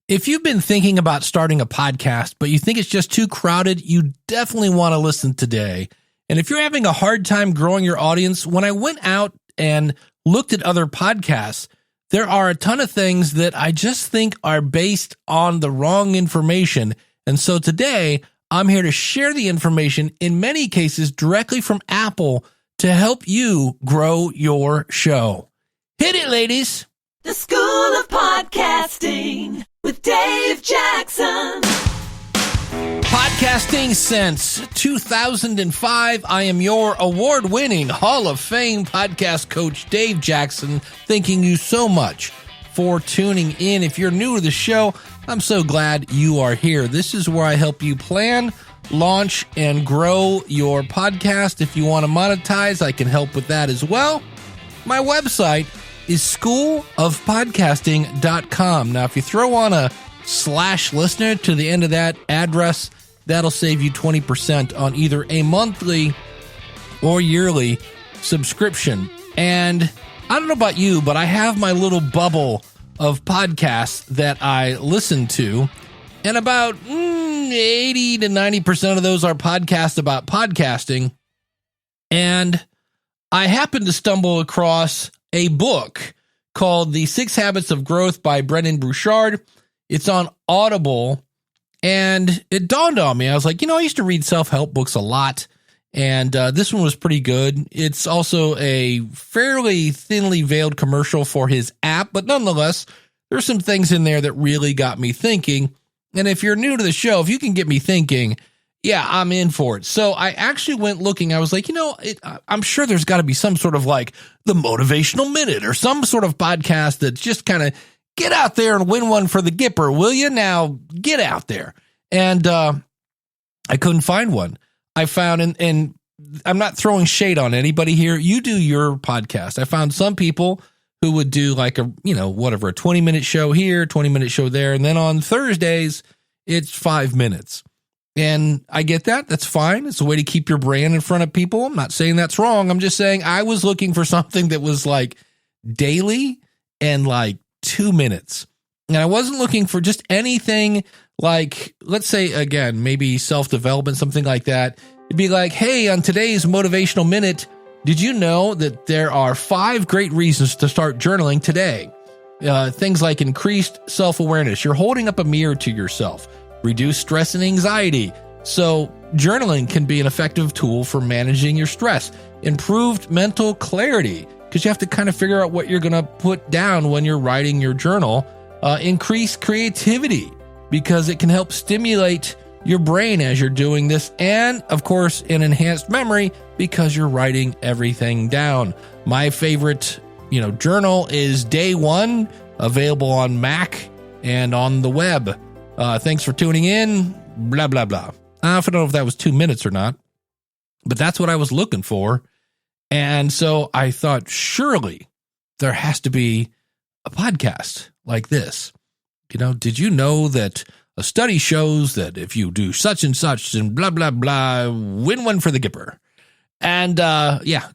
If you've been thinking about starting a podcast, but you think it's just too crowded, you definitely want to listen today. And if you're having a hard time growing your audience, when I went out and looked at other podcasts, there are a ton of things that I just think are based on the wrong information. And so today, I'm here to share the information, in many cases directly from Apple, to help you grow your show. Hit it, ladies. The School of Podcasting with Dave Jackson. Podcasting since 2005. I am your award-winning Hall of Fame podcast coach, Dave Jackson. Thanking you so much for tuning in. If you're new to the show, I'm so glad you are here. This is where I help you plan, launch, and grow your podcast. If you want to monetize, I can help with that as well. My website is schoolofpodcasting.com. Now, if you throw on a /listener to the end of that address, that'll save you 20% on either a monthly or yearly subscription. And I don't know about you, but I have my little bubble of podcasts that I listen to, and about 80 to 90% of those are podcasts about podcasting. And I happened to stumble across a book called The 6 Habits of Growth by Brendon Burchard. It's on Audible, and it dawned on me. I was like, I used to read self-help books a lot, and this one was pretty good. It's also a fairly thinly veiled commercial for his app, but nonetheless, there's some things in there that really got me thinking. And if you're new to the show, if you can get me thinking, yeah, I'm in for it. So I actually went looking. I was like, I'm sure there's got to be some sort of like the Motivational Minute or some sort of podcast that's just kind of get out there and win one for the Gipper, will you? Now get out there. And I couldn't find one. I found, and I'm not throwing shade on anybody here. You do your podcast. I found some people who would do like a 20-minute show here, 20-minute show there. And then on Thursdays, it's 5 minutes. And I get that. That's fine. It's a way to keep your brand in front of people. I'm not saying that's wrong. I'm just saying I was looking for something that was like daily and like 2 minutes. And I wasn't looking for just anything like, let's say, again, maybe self-development, something like that. It'd be like, hey, on today's Motivational Minute, did you know that there are 5 great reasons to start journaling today? Things like increased self-awareness. You're holding up a mirror to yourself. Reduce stress and anxiety. So journaling can be an effective tool for managing your stress. Improved mental clarity, because you have to kind of figure out what you're going to put down when you're writing your journal. Increase creativity, because it can help stimulate your brain as you're doing this. And of course, an enhanced memory, because you're writing everything down. My favorite, journal is Day One, available on Mac and on the web. Thanks for tuning in, blah, blah, blah. I don't know if that was 2 minutes or not, but that's what I was looking for. And so I thought, surely there has to be a podcast like this. Did you know that a study shows that if you do such and such and blah, blah, blah, win one for the Gipper? And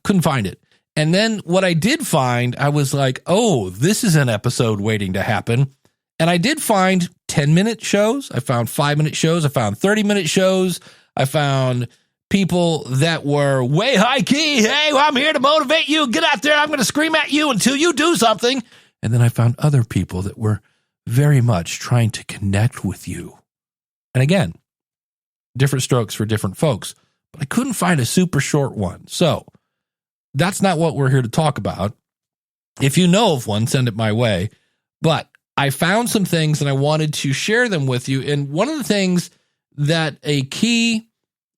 couldn't find it. And then what I did find, I was like, oh, this is an episode waiting to happen. And I did find 10-minute shows. I found 5-minute shows. I found 30-minute shows. I found people that were way high key. Hey, I'm here to motivate you. Get out there. I'm going to scream at you until you do something. And then I found other people that were very much trying to connect with you. And again, different strokes for different folks. But I couldn't find a super short one. So that's not what we're here to talk about. If you know of one, send it my way. But I found some things and I wanted to share them with you. And one of the things that a key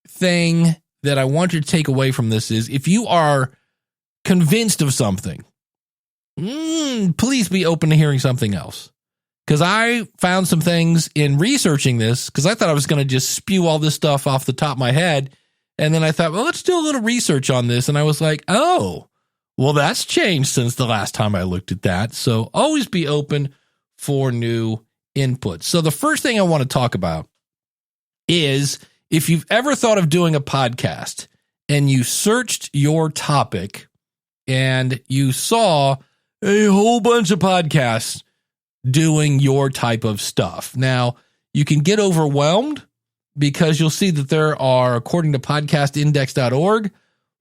thing that I want you to take away from this is, if you are convinced of something, please be open to hearing something else. Because I found some things in researching this, because I thought I was going to just spew all this stuff off the top of my head. And then I thought, well, let's do a little research on this. And I was like, oh, well, that's changed since the last time I looked at that. So always be open for new input. So the first thing I want to talk about is, if you've ever thought of doing a podcast and you searched your topic and you saw a whole bunch of podcasts doing your type of stuff. Now, you can get overwhelmed because you'll see that there are, according to podcastindex.org,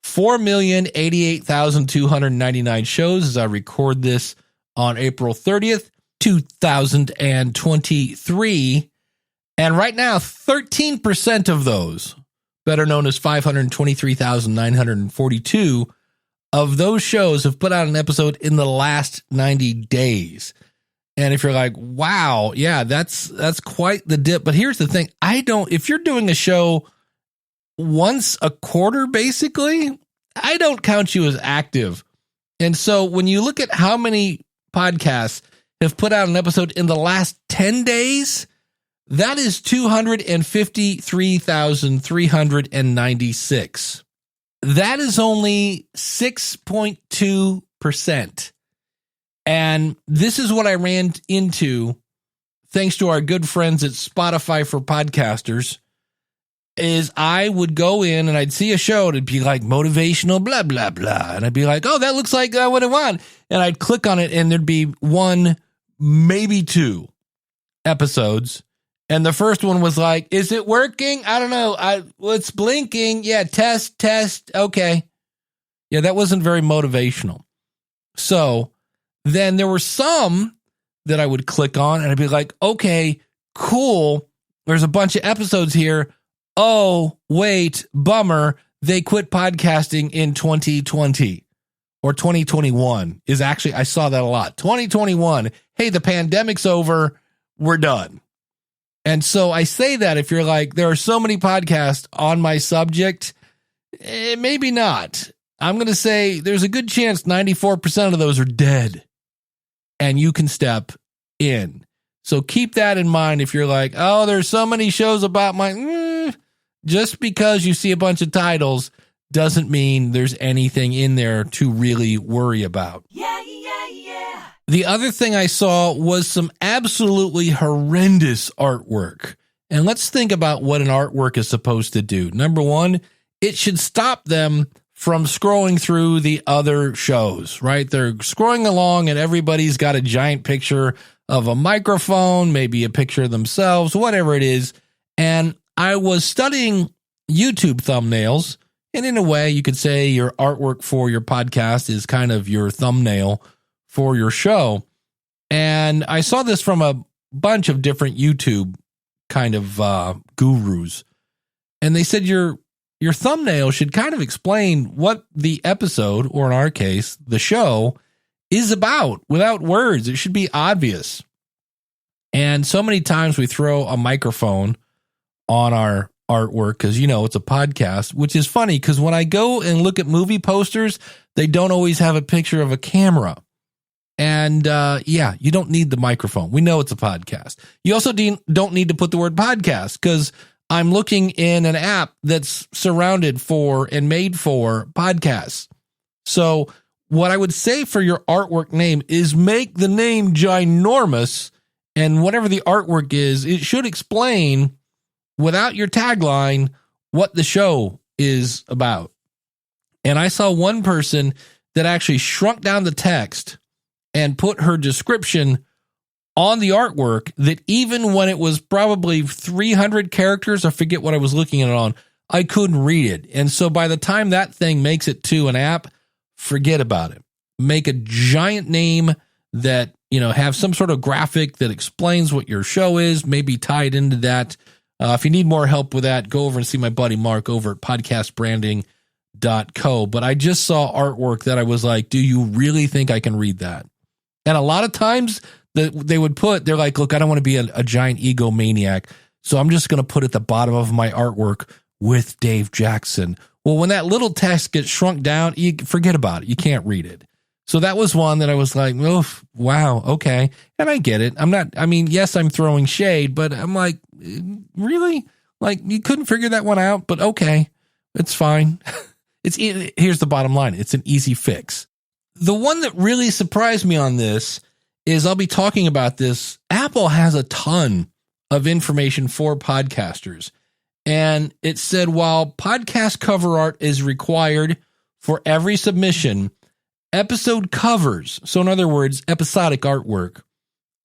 4,088,299 shows as I record this on April 30th, 2023. And right now, 13% of those, better known as 523,942, of those shows have put out an episode in the last 90 days. And if you're like, wow, yeah, that's quite the dip. But here's the thing. If you're doing a show once a quarter, basically, I don't count you as active. And so when you look at how many podcasts have put out an episode in the last 10 days, that is 253,396. That is only 6.2%. And this is what I ran into, thanks to our good friends at Spotify for Podcasters, is I would go in and I'd see a show and it'd be like motivational, blah, blah, blah. And I'd be like, oh, that looks like what I want. And I'd click on it and there'd be one, maybe two episodes. And the first one was like, is it working? I don't know. It's blinking. Yeah, test. Okay. Yeah, that wasn't very motivational. So then there were some that I would click on and I'd be like, okay, cool. There's a bunch of episodes here. Oh, wait, bummer. They quit podcasting in 2020 or 2021 is actually, I saw that a lot. 2021. Hey, the pandemic's over. We're done. And so I say that if you're like, there are so many podcasts on my subject, maybe not. I'm going to say there's a good chance 94% of those are dead and you can step in. So keep that in mind. If you're like, oh, there's so many shows about just because you see a bunch of titles doesn't mean there's anything in there to really worry about. Yeah. The other thing I saw was some absolutely horrendous artwork. And let's think about what an artwork is supposed to do. Number one, it should stop them from scrolling through the other shows, right? They're scrolling along and everybody's got a giant picture of a microphone, maybe a picture of themselves, whatever it is. And I was studying YouTube thumbnails. And in a way, you could say your artwork for your podcast is kind of your thumbnail for your show. And I saw this from a bunch of different YouTube kind of gurus. And they said your thumbnail should kind of explain what the episode, or in our case, the show, is about without words. It should be obvious. And so many times we throw a microphone on our artwork because, it's a podcast, which is funny because when I go and look at movie posters, they don't always have a picture of a camera. And you don't need the microphone. We know it's a podcast. You also don't need to put the word podcast because I'm looking in an app that's surrounded for and made for podcasts. So what I would say for your artwork name is make the name ginormous, and whatever the artwork is, it should explain without your tagline what the show is about. And I saw one person that actually shrunk down the text and put her description on the artwork that even when it was probably 300 characters, I forget what I was looking at it on, I couldn't read it. And so by the time that thing makes it to an app, forget about it. Make a giant name that, have some sort of graphic that explains what your show is, maybe tie it into that. If you need more help with that, go over and see my buddy Mark over at podcastbranding.co. But I just saw artwork that I was like, do you really think I can read that? And a lot of times they're like, look, I don't want to be a giant egomaniac, so I'm just going to put at the bottom of my artwork with Dave Jackson. Well, when that little text gets shrunk down, you forget about it. You can't read it. So that was one that I was like, oh, wow, okay. And I get it. Yes, I'm throwing shade, but I'm like, really? Like, you couldn't figure that one out, but okay, it's fine. Here's the bottom line. It's an easy fix. The one that really surprised me on this is I'll be talking about this. Apple has a ton of information for podcasters. And it said, while podcast cover art is required for every submission, episode covers, so in other words, episodic artwork,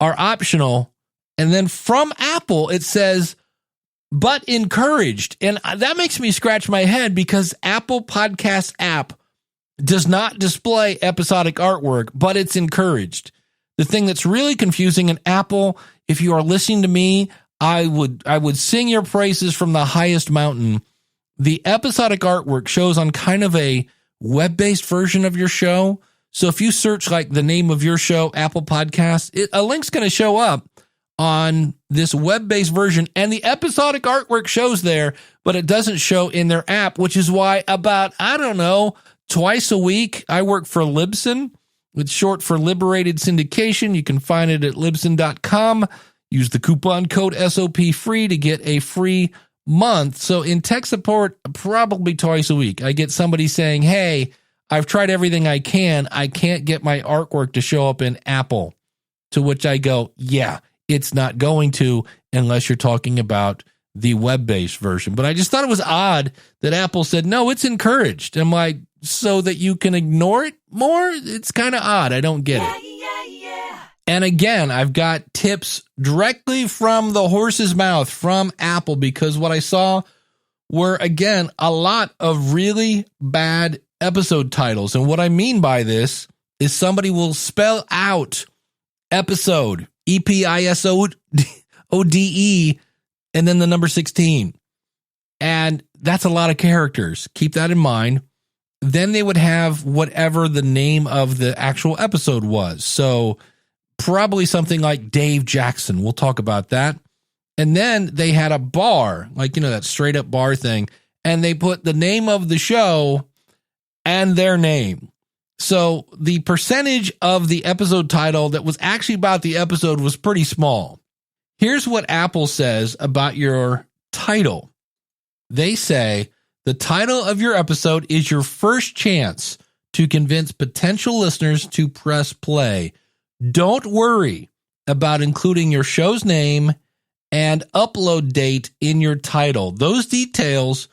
are optional. And then from Apple, it says, but encouraged. And that makes me scratch my head because Apple Podcast app does not display episodic artwork, but it's encouraged. The thing that's really confusing in Apple, if you are listening to me, I would sing your praises from the highest mountain. The episodic artwork shows on kind of a web-based version of your show. So if you search like the name of your show, Apple Podcast, a link's going to show up on this web-based version, and the episodic artwork shows there, but it doesn't show in their app, which is why about, twice a week, I work for Libsyn. It's short for Liberated Syndication. You can find it at Libsyn.com. Use the coupon code SOPFREE to get a free month. So in tech support, probably twice a week, I get somebody saying, hey, I've tried everything I can't get my artwork to show up in Apple. To which I go, yeah, it's not going to unless you're talking about the web-based version. But I just thought it was odd that Apple said, no, it's encouraged. I'm like, so that you can ignore it more? It's kind of odd. I don't get it. And again, I've got tips directly from the horse's mouth from Apple, because what I saw were, again, a lot of really bad episode titles. And what I mean by this is somebody will spell out episode, EPISODE, and then the number 16. And that's a lot of characters. Keep that in mind. Then they would have whatever the name of the actual episode was. So probably something like Dave Jackson. We'll talk about that. And then they had a bar, like, that straight up bar thing. And they put the name of the show and their name. So the percentage of the episode title that was actually about the episode was pretty small. Here's what Apple says about your title. They say the title of your episode is your first chance to convince potential listeners to press play. Don't worry about including your show's name and upload date in your title. Those details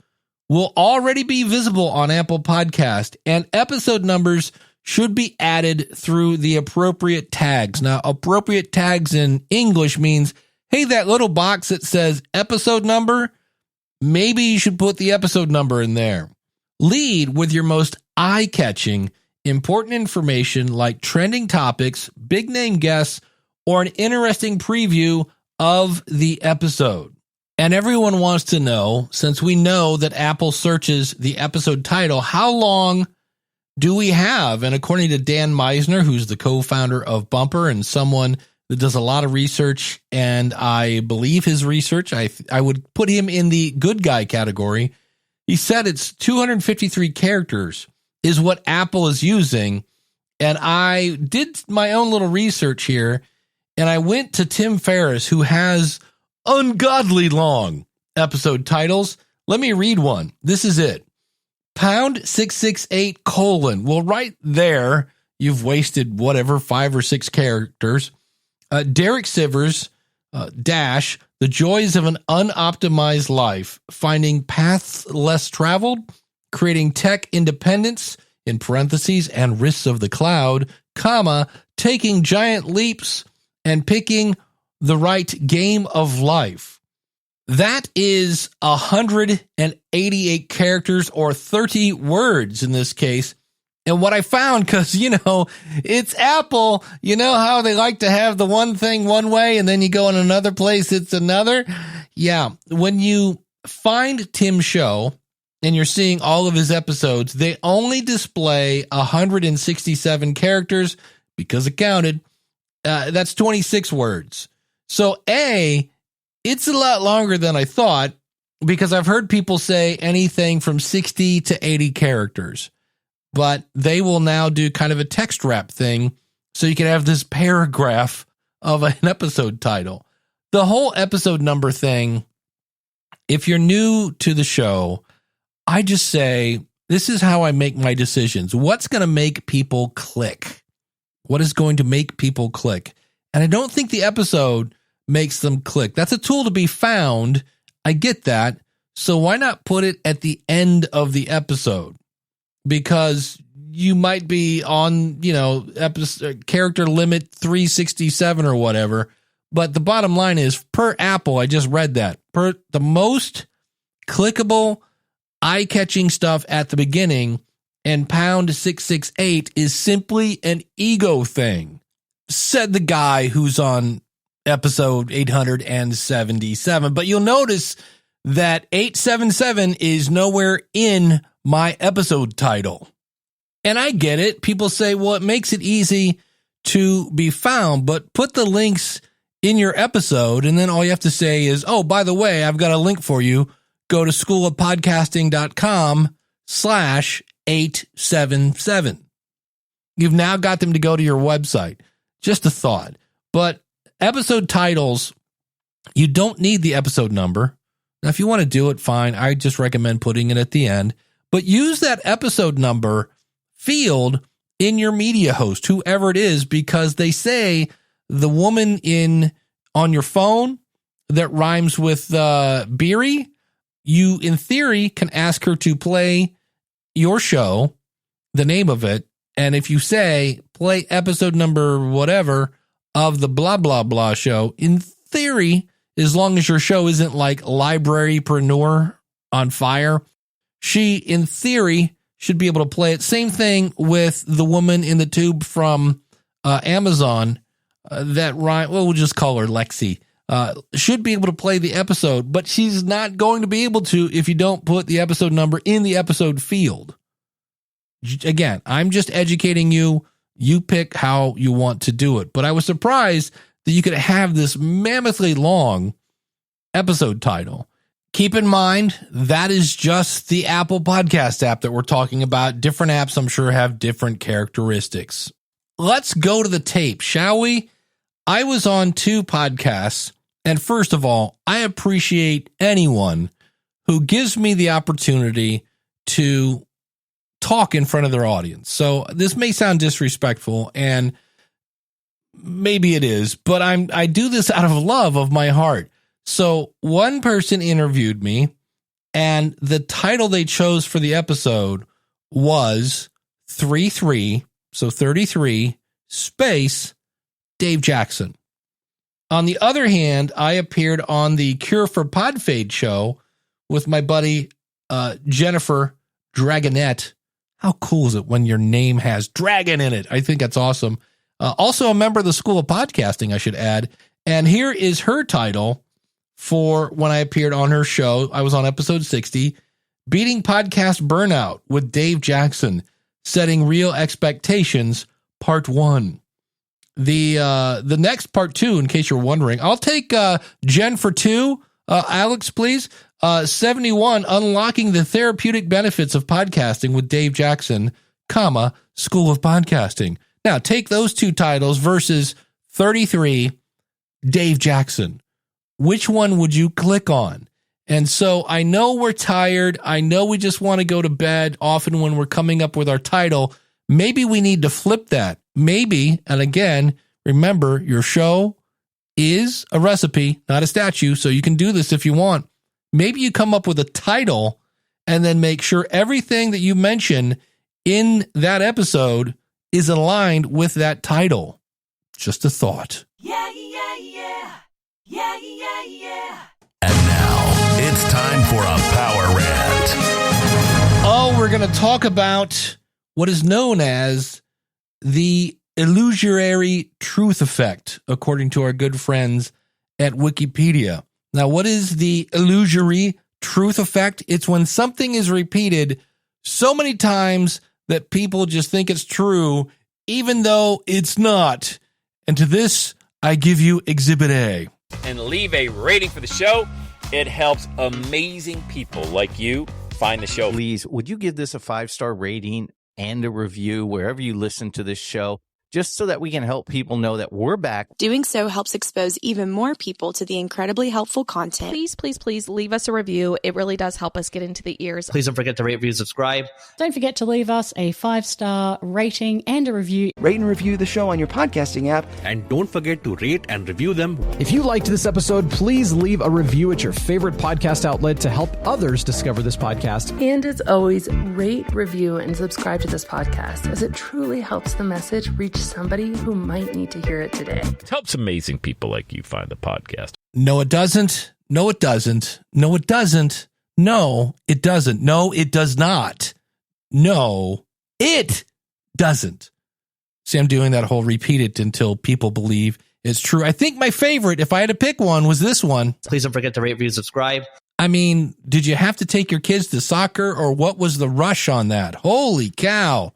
will already be visible on Apple Podcast, and episode numbers should be added through the appropriate tags. Now, appropriate tags in English means, hey, that little box that says episode number, maybe you should put the episode number in there. Lead with your most eye-catching, important information like trending topics, big name guests, or an interesting preview of the episode. And everyone wants to know, since we know that Apple searches the episode title, how long do we have? And according to Dan Meisner, who's the co-founder of Bumper and someone that does a lot of research, and I believe his research, I would put him in the good guy category. He said it's 253 characters is what Apple is using. And I did my own little research here, and I went to Tim Ferriss, who has ungodly long episode titles. Let me read one. This is it. Pound 668 : well, right there, you've wasted whatever, 5 or 6 characters. Derek Sivers, dash, the joys of an unoptimized life, finding paths less traveled, creating tech independence, in parentheses, and risks of the cloud, comma, taking giant leaps and picking the right game of life. That is 188 characters, or 30 words in this case. And what I found, because, it's Apple, how they like to have the one thing one way and then you go in another place, it's another. Yeah. When you find Tim's show and you're seeing all of his episodes, they only display 167 characters because it counted. That's 26 words. So it's a lot longer than I thought, because I've heard people say anything from 60 to 80 characters. But they will now do kind of a text wrap thing, so you can have this paragraph of an episode title. The whole episode number thing, if you're new to the show, I just say, this is how I make my decisions. What's going to make people click? What is going to make people click? And I don't think the episode makes them click. That's a tool to be found. I get that. So why not put it at the end of the episode? Because you might be on, episode, character limit 367 or whatever. But the bottom line is, per Apple, I just read that, per the most clickable, eye-catching stuff at the beginning, and pound 668 is simply an ego thing, said the guy who's on episode 877. But you'll notice that 877 is nowhere in my episode title. And I get it. People say, well, it makes it easy to be found, but put the links in your episode, and then all you have to say is, oh, by the way, I've got a link for you. Go to schoolofpodcasting.com/877. You've now got them to go to your website. Just a thought. But episode titles, you don't need the episode number. Now, if you want to do it, fine. I just recommend putting it at the end. But use that episode number field in your media host, whoever it is, because they say the woman on your phone that rhymes with Beery, you, in theory, can ask her to play your show, the name of it, and if you say, play episode number whatever of the blah, blah, blah show, in theory, as long as your show isn't like Librarypreneur on fire, she, in theory, should be able to play it. Same thing with the woman in the tube from Amazon that rhyme. Well, we'll just call her Lexi. Should be able to play the episode, but she's not going to be able to if you don't put the episode number in the episode field. Again, I'm just educating you. You pick how you want to do it. But I was surprised that you could have this mammothly long episode title. Keep in mind, that is just the Apple Podcast app that we're talking about. Different apps, I'm sure, have different characteristics. Let's go to the tape, shall we? I was on 2 podcasts, and first of all, I appreciate anyone who gives me the opportunity to talk in front of their audience. So this may sound disrespectful, and maybe it is, but I do this out of love of my heart. So one person interviewed me, and the title they chose for the episode was 33, so 33, space, Dave Jackson. On the other hand, I appeared on the Cure for Podfade show with my buddy Jennifer Dragonette. How cool is it when your name has dragon in it? I think that's awesome. Also a member of the School of Podcasting, I should add. And here is her title for when I appeared on her show. I was on episode 60, Beating Podcast Burnout with Dave Jackson, Setting Real Expectations, Part 1. The next Part 2, in case you're wondering, I'll take Jen for 2. Alex, please. 71, Unlocking the Therapeutic Benefits of Podcasting with Dave Jackson, comma, School of Podcasting. Now, take those 2 titles versus 33, Dave Jackson. Which one would you click on? And so I know we're tired. I know we just want to go to bed often when we're coming up with our title. Maybe we need to flip that. Maybe, and again, remember, your show is a recipe, not a statue, so you can do this if you want. Maybe you come up with a title and then make sure everything that you mention in that episode is aligned with that title. Just a thought. Yeah, yeah, yeah. Yeah, yeah, yeah. And now, it's time for a power rant. Oh, we're going to talk about what is known as the illusory truth effect, according to our good friends at Wikipedia. Now, what is the illusory truth effect? It's when something is repeated so many times that people just think it's true, even though it's not. And to this, I give you Exhibit A. And leave a rating for the show. It helps amazing people like you find the show. Please, would you give this a 5-star rating and a review wherever you listen to this show? just so that we can help people know that we're back. Doing so helps expose even more people to the incredibly helpful content. Please leave us a review. It really does help us get into the ears. Please don't forget to rate, review, subscribe. Don't forget to leave us a 5-star rating and a review. Rate and review the show on your podcasting app. And don't forget to rate and review them. If you liked this episode, please leave a review at your favorite podcast outlet to help others discover this podcast. And as always, rate, review, and subscribe to this podcast, as it truly helps the message reach somebody who might need to hear it today. It helps amazing people like you find the podcast. No, it doesn't. No, it doesn't. No, it doesn't. No, it doesn't. No, it does not. No, it doesn't. See, I'm doing that whole repeat it until people believe it's true. I think my favorite, if I had to pick one, was this one. Please don't forget to rate, review, subscribe. I mean, did you have to take your kids to soccer, or what was the rush on that? Holy cow.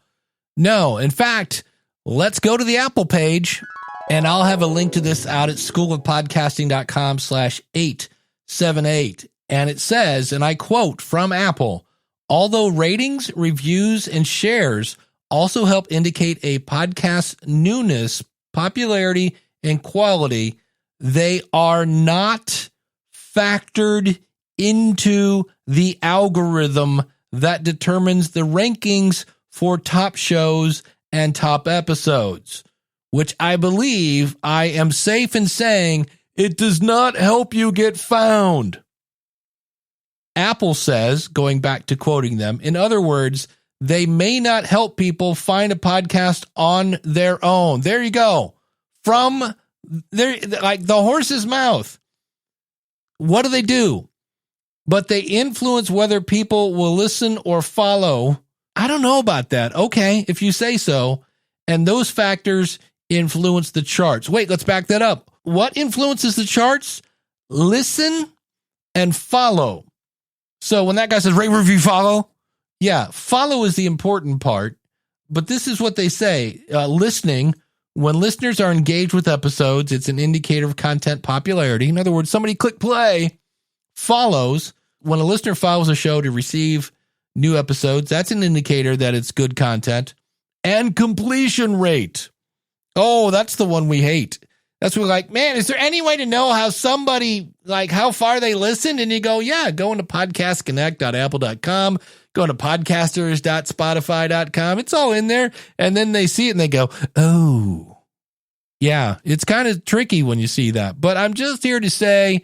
No, in fact, let's go to the Apple page, and I'll have a link to this out at schoolofpodcasting.com/878. And it says, and I quote from Apple, although ratings, reviews, and shares also help indicate a podcast's newness, popularity, and quality, they are not factored into the algorithm that determines the rankings for top shows and top episodes, which I believe I am safe in saying it does not help you get found. Apple says, going back to quoting them, in other words, they may not help people find a podcast on their own. There you go. From there, like the horse's mouth. What do? But they influence whether people will listen or follow. I don't know about that. Okay, if you say so. And those factors influence the charts. Wait, let's back that up. What influences the charts? Listen and follow. So when that guy says rate, review, follow, yeah, follow is the important part. But this is what they say. Listening, when listeners are engaged with episodes, it's an indicator of content popularity. In other words, somebody click play, follows. When a listener follows a show to receive new episodes, that's an indicator that it's good content. And completion rate. Oh, that's the one we hate. That's what we're like, man, is there any way to know how somebody, like how far they listened? And you go, yeah, go into podcastconnect.apple.com, go into podcasters.spotify.com. It's all in there. And then they see it and they go, oh, yeah, it's kind of tricky when you see that. But I'm just here to say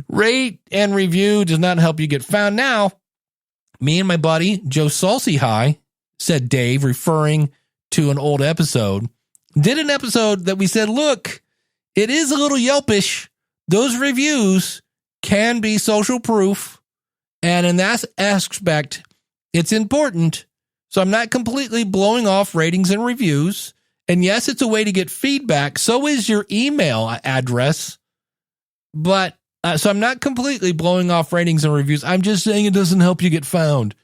rate and review does not help you get found. Now, me and my buddy, Joe Salsy High, said Dave, referring to an old episode, did an episode that we said, look, it is a little Yelpish. Those reviews can be social proof. And in that aspect, it's important. So I'm not completely blowing off ratings and reviews. And yes, it's a way to get feedback. So is your email address. But so I'm not completely blowing off ratings and reviews. I'm just saying it doesn't help you get found.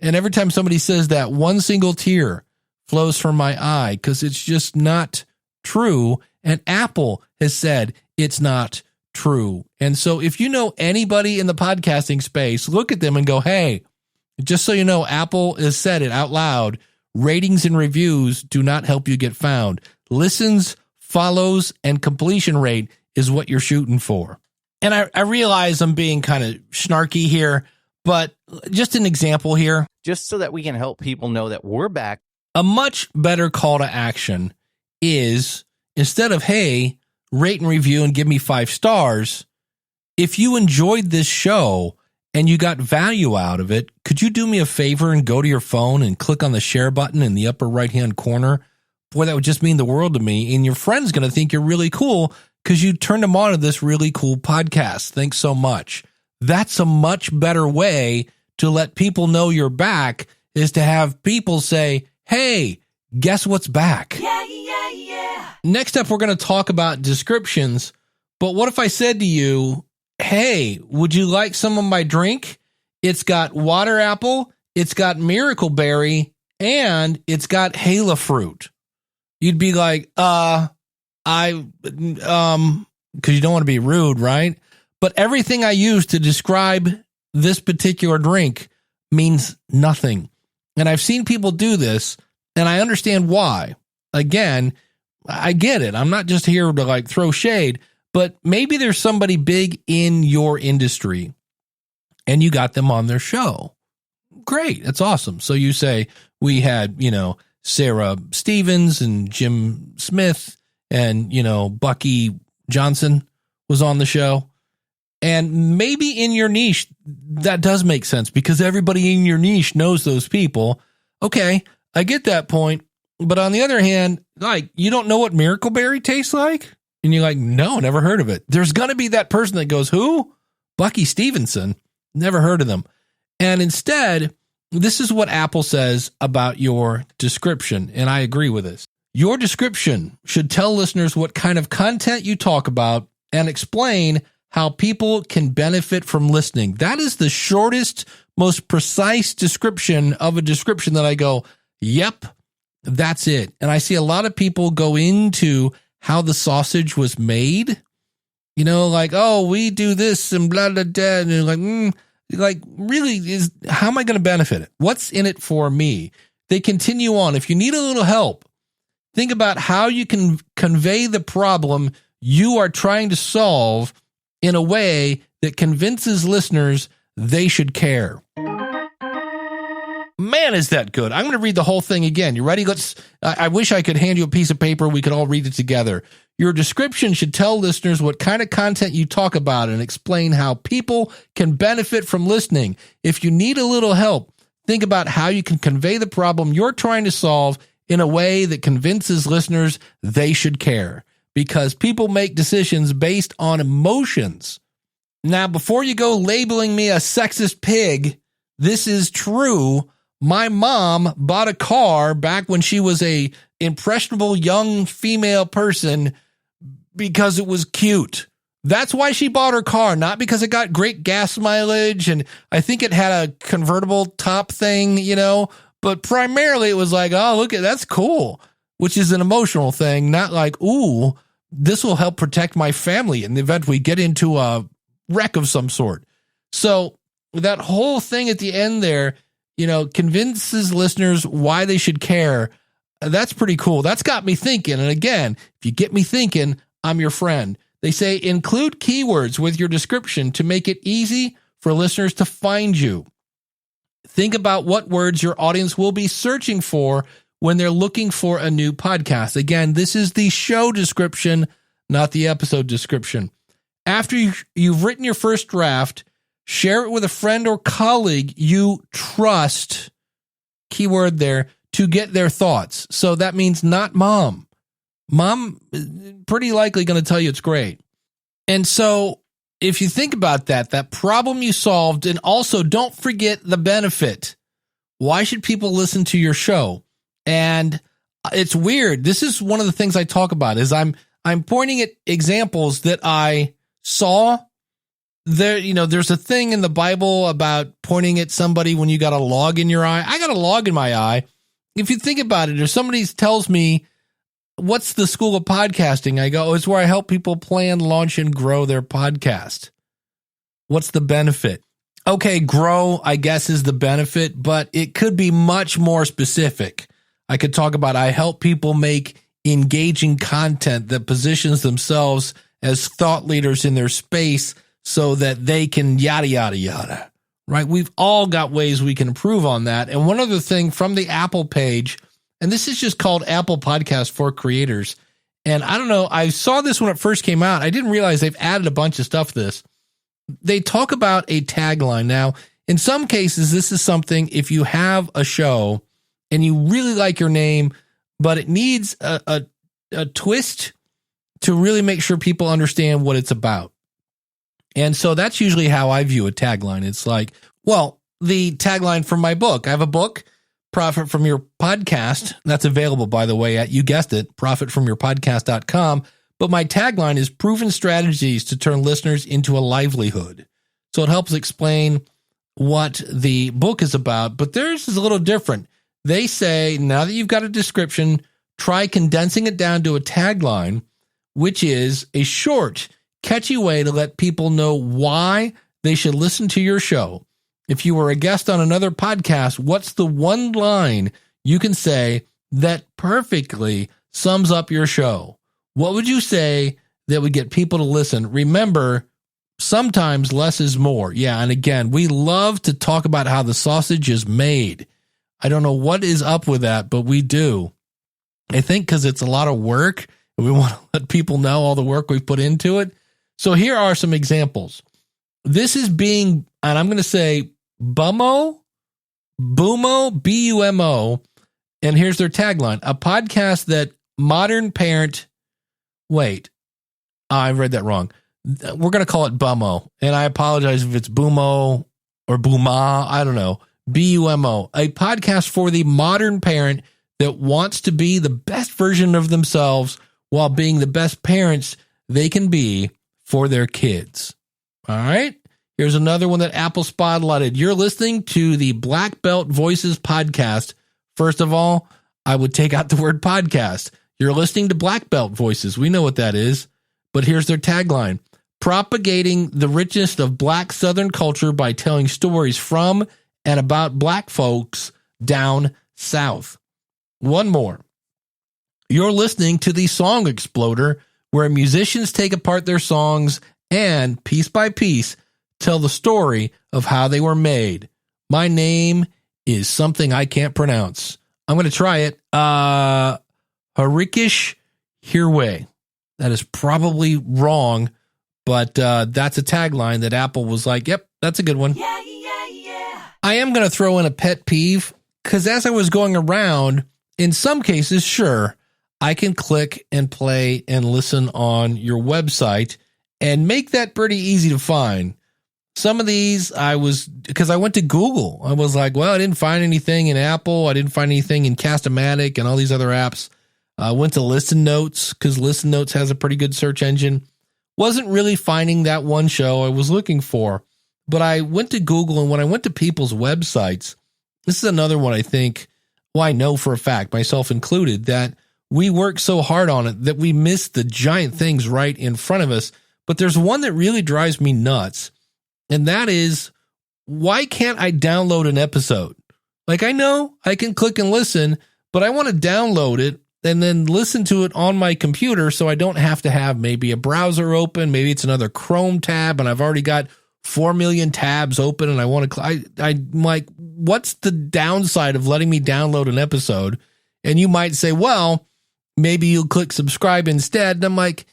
And every time somebody says that, one single tear flows from my eye because it's just not true. And Apple has said it's not true. And so if you know anybody in the podcasting space, look at them and go, hey, just so you know, Apple has said it out loud. Ratings and reviews do not help you get found. Listens, follows, and completion rate is what you're shooting for. And I realize I'm being kind of snarky here, but just an example here. Just so that we can help people know that we're back. A much better call to action is, instead of, hey, rate and review and give me 5 stars, if you enjoyed this show and you got value out of it, could you do me a favor and go to your phone and click on the share button in the upper right-hand corner? Boy, that would just mean the world to me. And your friend's going to think you're really cool because you turned them on to this really cool podcast. Thanks so much. That's a much better way to let people know you're back, is to have people say, hey, guess what's back? Yeah. Next up, we're going to talk about descriptions. But what if I said to you, hey, would you like some of my drink? It's got water apple, it's got miracle berry, and it's got Hala fruit. You'd be like, because you don't want to be rude, right? But everything I use to describe this particular drink means nothing. And I've seen people do this, and I understand why. Again, I get it. I'm not just here to like throw shade, but maybe there's somebody big in your industry and you got them on their show. Great. That's awesome. So you say we had, Sarah Stevens and Jim Smith and, Bucky Johnson was on the show. And maybe in your niche, that does make sense because everybody in your niche knows those people. Okay, I get that point. But on the other hand, like, you don't know what Miracle Berry tastes like? And you're like, no, never heard of it. There's going to be that person that goes, who? Bucky Stevenson. Never heard of them. And instead, this is what Apple says about your description. And I agree with this. Your description should tell listeners what kind of content you talk about and explain how people can benefit from listening. That is the shortest, most precise description of a description that I go, yep, that's it. And I see a lot of people go into how the sausage was made, like, oh, we do this and blah, blah, blah. And you're like, really, how am I going to benefit it? What's in it for me? They continue on. If you need a little help, think about how you can convey the problem you are trying to solve in a way that convinces listeners they should care. Man, is that good. I'm going to read the whole thing again. You ready? I wish I could hand you a piece of paper. We could all read it together. Your description should tell listeners what kind of content you talk about and explain how people can benefit from listening. If you need a little help, think about how you can convey the problem you're trying to solve in a way that convinces listeners they should care. Because people make decisions based on emotions. Now, before you go labeling me a sexist pig, this is true. My mom bought a car back when she was a impressionable young female person because it was cute. That's why she bought her car, not because it got great gas mileage and I think it had a convertible top thing, but primarily it was like, oh, look at that's cool, which is an emotional thing, not like, ooh, this will help protect my family in the event we get into a wreck of some sort. So that whole thing at the end there, convinces listeners why they should care. That's pretty cool. That's got me thinking. And again, if you get me thinking, I'm your friend. They say include keywords with your description to make it easy for listeners to find you. Think about what words your audience will be searching for when they're looking for a new podcast. Again, this is the show description, not the episode description. After you've written your first draft, share it with a friend or colleague you trust, keyword there, to get their thoughts. So that means not mom. Mom pretty likely going to tell you it's great. And so if you think about that problem you solved, and also don't forget the benefit. Why should people listen to your show? And it's weird. This is one of the things I talk about is I'm pointing at examples that I saw there. There's a thing in the Bible about pointing at somebody when you got a log in your eye. I got a log in my eye. If you think about it, if somebody tells me, what's the School of Podcasting? I go, it's where I help people plan, launch, and grow their podcast. What's the benefit? Okay, grow, I guess, is the benefit, but it could be much more specific. I could talk about I help people make engaging content that positions themselves as thought leaders in their space so that they can yada, yada, yada, right? We've all got ways we can improve on that. And one other thing from the Apple page, and this is just called Apple Podcast for Creators. And I don't know, I saw this when it first came out. I didn't realize they've added a bunch of stuff to this. They talk about a tagline. Now, in some cases, this is something, if you have a show and you really like your name, but it needs a twist to really make sure people understand what it's about. And so that's usually how I view a tagline. It's like, well, the tagline from my book. I have a book, Profit From Your Podcast. That's available, by the way, at, you guessed it, profitfromyourpodcast.com. But my tagline is proven strategies to turn listeners into a livelihood. So it helps explain what the book is about, but theirs is a little different. They say, now that you've got a description, try condensing it down to a tagline, which is a short, catchy way to let people know why they should listen to your show. If you were a guest on another podcast, what's the one line you can say that perfectly sums up your show? What would you say that would get people to listen? Remember, sometimes less is more. Yeah, and again, we love to talk about how the sausage is made. I don't know what is up with that, but we do. I think because it's a lot of work, and we want to let people know all the work we've put into it. So here are some examples. This is being, and I'm going to say Bumo, B-U-M-O, and here's their tagline, a podcast that modern parent, I read that wrong. We're going to call it Bumo, and I apologize if it's Bumo or Buma, I don't know, B-U-M-O, a podcast for the modern parent that wants to be the best version of themselves while being the best parents they can be for their kids. All right. Here's another one that Apple spotlighted. You're listening to the Black Belt Voices podcast. First of all, I would take out the word podcast. You're listening to Black Belt Voices. We know what that is. But here's their tagline. Propagating the richness of Black Southern culture by telling stories from and about Black folks down South. One more. You're listening to the Song Exploder, where musicians take apart their songs and, piece by piece, tell the story of how they were made. My name is something I can't pronounce. I'm going to try it. Harikish Hirwe. That is probably wrong, but that's a tagline that Apple was like, yep, that's a good one. Yeah. I am going to throw in a pet peeve, because as I was going around, in some cases, sure, I can click and play and listen on your website and make that pretty easy to find. Some of these because I went to Google. I was like, well, I didn't find anything in Apple. I didn't find anything in Cast-O-Matic and all these other apps. I went to Listen Notes because Listen Notes has a pretty good search engine. Wasn't really finding that one show I was looking for. But I went to Google, and when I went to people's websites, this is another one I think, well, I know for a fact, myself included, that we work so hard on it that we miss the giant things right in front of us. But there's one that really drives me nuts. And that is, why can't I download an episode? Like, I know I can click and listen, but I want to download it and then listen to it on my computer so I don't have to have maybe a browser open. Maybe it's another Chrome tab and I've already got 4 million tabs open and I want to, I'm like, what's the downside of letting me download an episode? And you might say, well, maybe you'll click subscribe instead. And I'm like,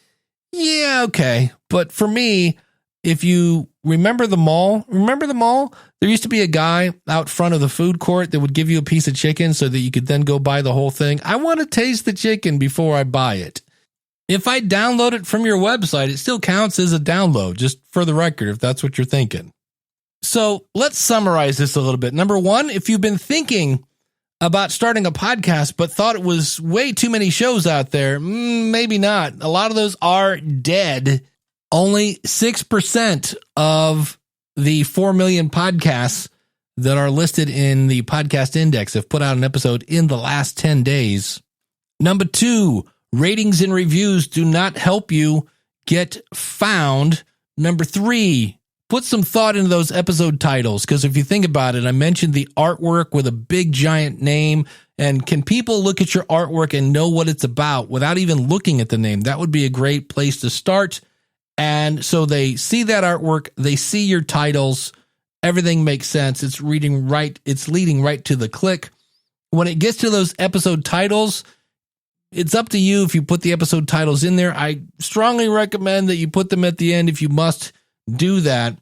yeah, okay. But for me, if you remember the mall, there used to be a guy out front of the food court that would give you a piece of chicken so that you could then go buy the whole thing. I want to taste the chicken before I buy it. If I download it from your website, it still counts as a download, just for the record, if that's what you're thinking. So let's summarize this a little bit. Number one, if you've been thinking about starting a podcast but thought it was way too many shows out there, maybe not. A lot of those are dead. Only 6% of the 4 million podcasts that are listed in the podcast index have put out an episode in the last 10 days. Number two, ratings and reviews do not help you get found. Number three, put some thought into those episode titles, because if you think about it, I mentioned the artwork with a big giant name. And can people look at your artwork and know what it's about without even looking at the name? That would be a great place to start. And so they see that artwork, they see your titles, everything makes sense. It's leading right to the click. When it gets to those episode titles, it's up to you if you put the episode titles in there. I strongly recommend that you put them at the end if you must do that.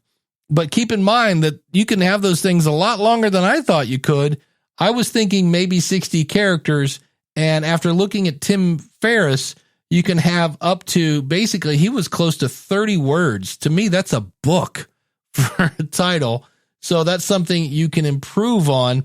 But keep in mind that you can have those things a lot longer than I thought you could. I was thinking maybe 60 characters. And after looking at Tim Ferriss, you can have up to, basically, he was close to 30 words. To me, that's a book for a title. So that's something you can improve on.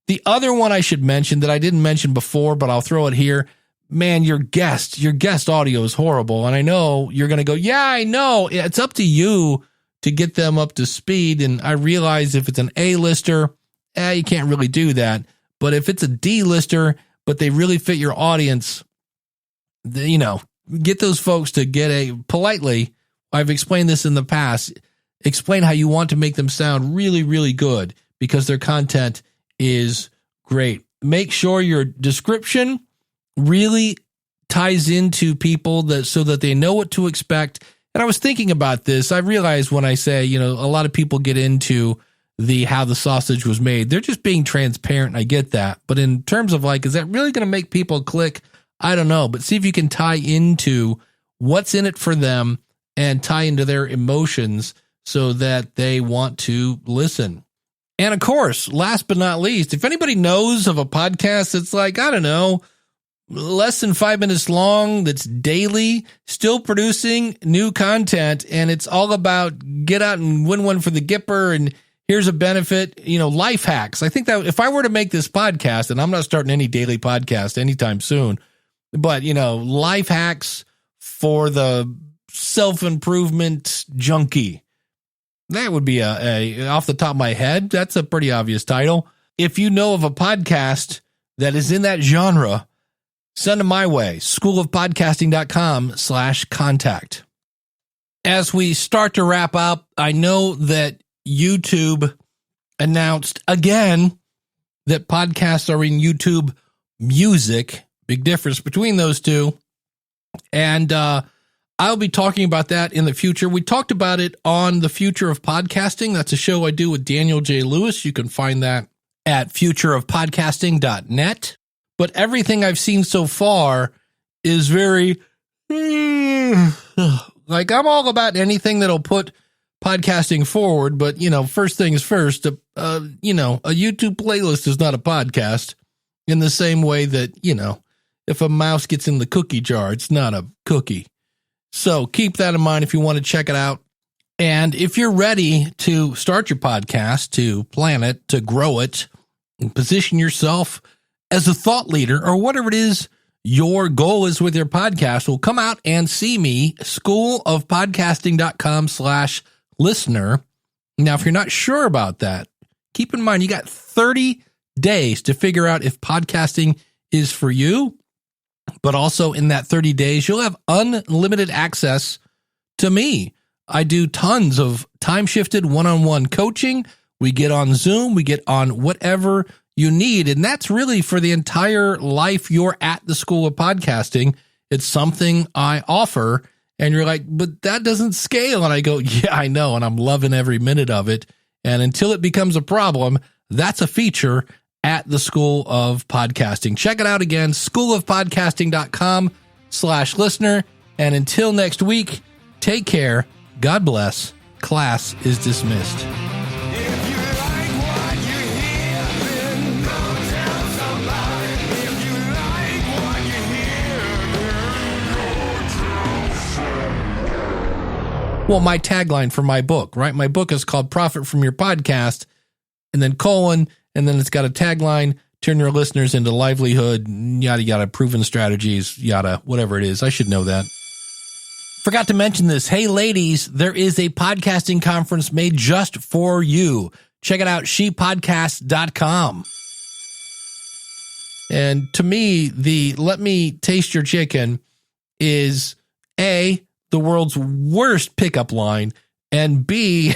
The other one I should mention that I didn't mention before, but I'll throw it here. Man, your guest audio is horrible. And I know you're going to go, yeah, I know. It's up to you to get them up to speed. And I realize if it's an A-lister, you can't really do that. But if it's a D-lister, but they really fit your audience, get those folks to politely, I've explained this in the past, explain how you want to make them sound really, really good because their content is great. Make sure your description really ties into people so that they know what to expect. And I was thinking about this. I realized when I say, a lot of people get into how the sausage was made, they're just being transparent. I get that. But in terms of is that really going to make people click? I don't know. But see if you can tie into what's in it for them and tie into their emotions so that they want to listen. And of course, last but not least, if anybody knows of a podcast that's I don't know, less than 5 minutes long, that's daily, still producing new content, and it's all about get out and win one for the Gipper, and here's a benefit, life hacks. I think that if I were to make this podcast, and I'm not starting any daily podcast anytime soon, but, life hacks for the self-improvement junkie, that would be a off the top of my head, that's a pretty obvious title. If you know of a podcast that is in that genre, send them my way, schoolofpodcasting.com/contact. As we start to wrap up, I know that YouTube announced again that podcasts are in YouTube Music. Big difference between those two. And I'll be talking about that in the future. We talked about it on The Future of Podcasting. That's a show I do with Daniel J. Lewis. You can find that at futureofpodcasting.net. But everything I've seen so far is very, I'm all about anything that'll put podcasting forward. But, first things first, a YouTube playlist is not a podcast in the same way that, if a mouse gets in the cookie jar, it's not a cookie. So keep that in mind if you want to check it out. And if you're ready to start your podcast, to plan it, to grow it, and position yourself as a thought leader or whatever it is your goal is with your podcast, well, come out and see me, schoolofpodcasting.com/listener. Now, if you're not sure about that, keep in mind you got 30 days to figure out if podcasting is for you. But also in that 30 days, you'll have unlimited access to me. I do tons of time-shifted one-on-one coaching. We get on Zoom. We get on whatever you need. And that's really for the entire life you're at the School of Podcasting. It's something I offer. And you're like, but that doesn't scale. And I go, yeah, I know. And I'm loving every minute of it. And until it becomes a problem, that's a feature at the School of Podcasting. Check it out again, schoolofpodcasting.com/listener. And until next week, take care. God bless. Class is dismissed. Well, my tagline for my book, right? My book is called Profit from Your Podcast, and then colon, and then it's got a tagline, turn your listeners into livelihood, yada, yada, proven strategies, yada, whatever it is. I should know that. Forgot to mention this. Hey, ladies, there is a podcasting conference made just for you. Check it out, shepodcast.com. And to me, the let me taste your chicken is A, the world's worst pickup line, and B,